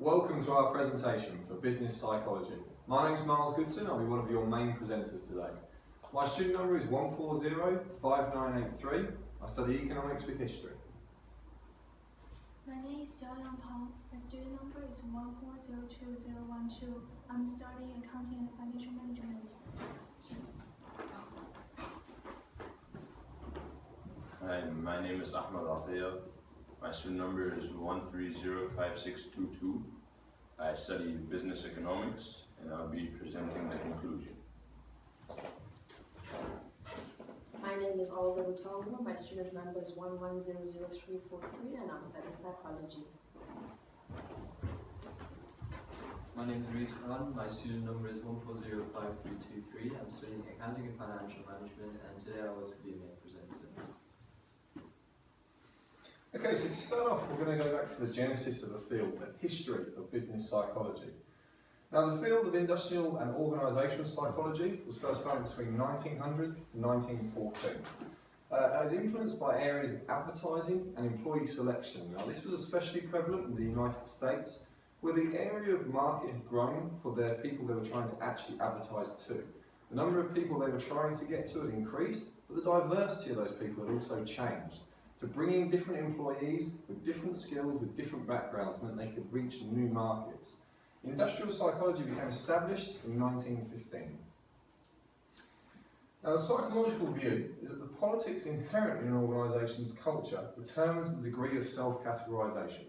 Welcome to our presentation for Business Psychology. My name is Miles Goodson, I'll be one of your main presenters today. My student number is 1405983. I study economics with history. My name is Jiao Peng. My student number is 1402012. I'm studying accounting and financial management. Hi, my name is Ahmed Atiyah. My student number is 1305622. I study business economics and I'll be presenting the conclusion. My name is Olga Rutongo. My student number is 1100343 and I'm studying psychology. My name is Rees Khan. My student number is 1405323. I'm studying accounting and financial management, and today I was to be a main presenter. Okay, so to start off, we're going to go back to the genesis of the field, the history of business psychology. Now, the field of industrial and organisational psychology was first founded between 1900 and 1914. It was influenced by areas of advertising and employee selection. Now, this was especially prevalent in the United States, where the area of market had grown for their people they were trying to actually advertise to. The number of people they were trying to get to had increased, but the diversity of those people had also changed. So bringing different employees with different skills, with different backgrounds, meant they could reach new markets. Industrial psychology became established in 1915. Now, the psychological view is that the politics inherent in an organisation's culture determines the degree of self-categorisation.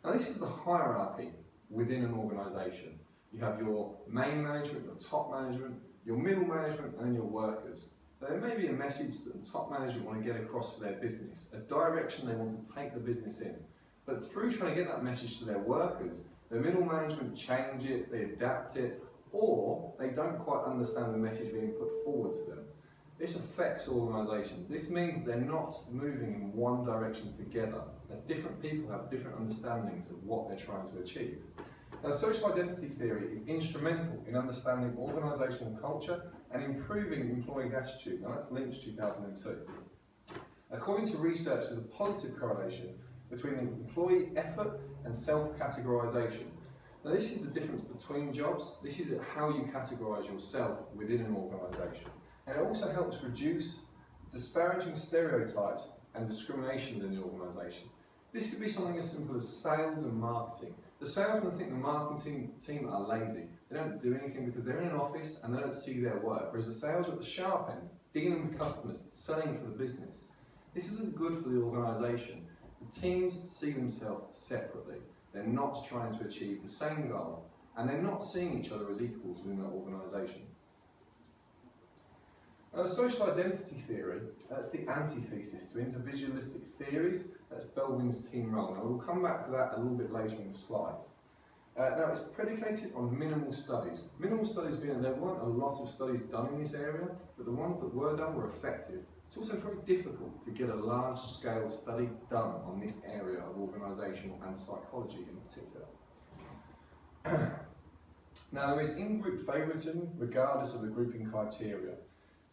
Now, this is the hierarchy within an organisation. You have your main management, your top management, your middle management, and then your workers. There may be a message that the top management want to get across for their business, a direction they want to take the business in. But through trying to get that message to their workers, the middle management change it, they adapt it, or they don't quite understand the message being put forward to them. This affects organisations. This means they're not moving in one direction together, as different people have different understandings of what they're trying to achieve. Now, social identity theory is instrumental in understanding organisational culture and improving employees' attitude. Now, that's Lynch 2002. According to research, there's a positive correlation between the employee effort and self-categorisation. Now, this is the difference between jobs. This is how you categorise yourself within an organisation. And it also helps reduce disparaging stereotypes and discrimination within the organisation. This could be something as simple as sales and marketing. The salesmen think the marketing team are lazy. They don't do anything because they're in an office and they don't see their work. Whereas the sales are at the sharp end, dealing with customers, selling for the business. This isn't good for the organisation. The teams see themselves separately. They're not trying to achieve the same goal, and they're not seeing each other as equals within that organisation. Now, social identity theory, that's the antithesis to individualistic theories. That's Baldwin's team role. Now, we'll come back to that a little bit later in the slides. Now, it's predicated on minimal studies. Minimal studies being that there weren't a lot of studies done in this area, but the ones that were done were effective. It's also very difficult to get a large-scale study done on this area of organisational and psychology in particular. Now, there is in-group favouritism regardless of the grouping criteria.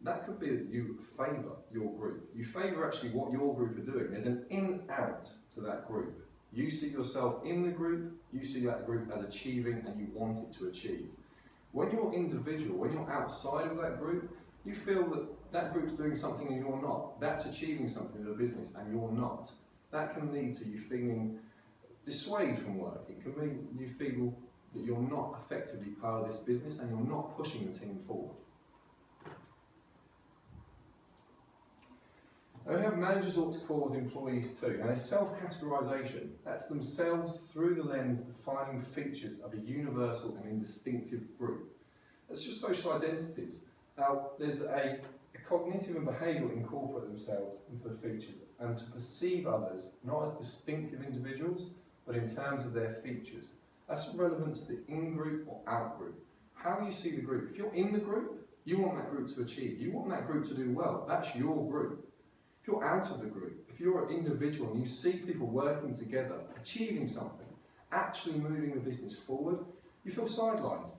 That could be that you favour your group. You favour actually what your group are doing. There's an in-out to that group. You see yourself in the group, you see that group as achieving and you want it to achieve. When you're individual, when you're outside of that group, you feel that that group's doing something and you're not. That's achieving something in the business and you're not. That can lead to you feeling dissuaded from work. It can mean you feel that you're not effectively part of this business and you're not pushing the team forward. Now, we have managers ought to cause employees too. Now, there's self-categorisation. That's themselves through the lens defining features of a universal and indistinctive group. That's just social identities. Now, there's a cognitive and behavioural incorporate themselves into the features and to perceive others not as distinctive individuals, but in terms of their features. That's relevant to the in-group or out-group. How you see the group. If you're in the group, you want that group to achieve. You want that group to do well. That's your group. If you're out of the group, if you're an individual and you see people working together, achieving something, actually moving the business forward, you feel sidelined.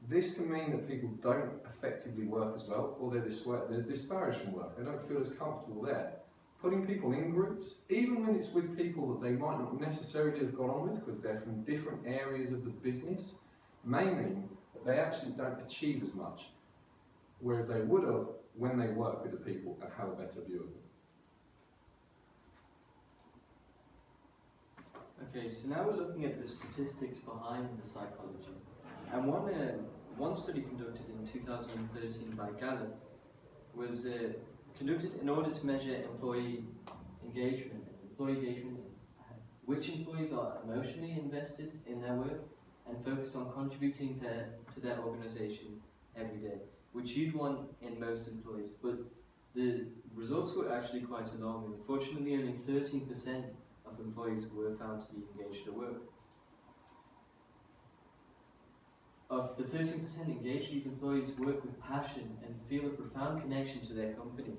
This can mean that people don't effectively work as well, or they're disparaged from work. They don't feel as comfortable there. putting people in groups, even when it's with people that they might not necessarily have got on with because they're from different areas of the business, may mean that they actually don't achieve as much, whereas they would have when they work with the people and have a better view of them. Okay, so now we're looking at the statistics behind the psychology. And one study conducted in 2013 by Gallup was conducted in order to measure employee engagement. Employee engagement is which employees are emotionally invested in their work and focused on contributing to their organisation every day, which you'd want in most employees. But the results were actually quite alarming. Unfortunately, only 13% of employees were found to be engaged at work. Of the 13% engaged, these employees work with passion and feel a profound connection to their company.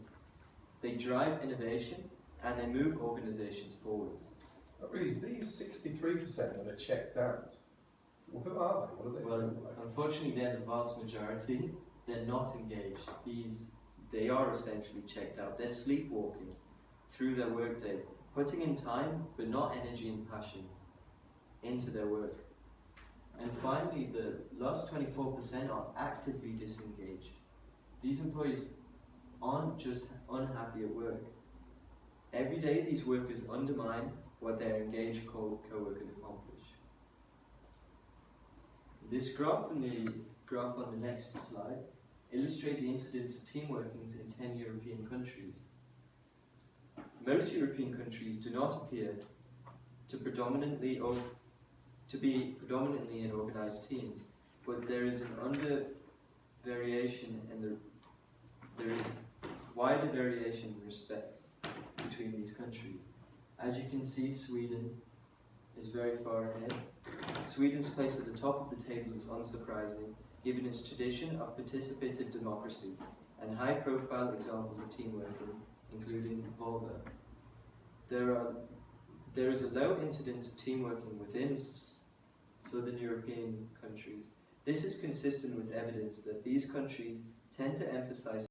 They drive innovation and they move organisations forwards. But really, these 63% that are checked out, well, who are they? What do they Well, feel like? unfortunately, they're the vast majority. They're not engaged. They are essentially checked out. They're sleepwalking through their workday, putting in time but not energy and passion into their work. And finally, the last 24% are actively disengaged. These employees aren't just unhappy at work. Every day, these workers undermine what their engaged co-workers accomplish. This graph and the graph on the next slide illustrate the incidence of team workings in 10 European countries. Most European countries do not appear to be predominantly in organised teams, but there is an variation and there is wider variation in respect between these countries. As you can see, Sweden is very far ahead. Sweden's place at the top of the table is unsurprising, given its tradition of participative democracy and high-profile examples of team working, including Volvo. There is a low incidence of team working within southern European countries. This is consistent with evidence that these countries tend to emphasize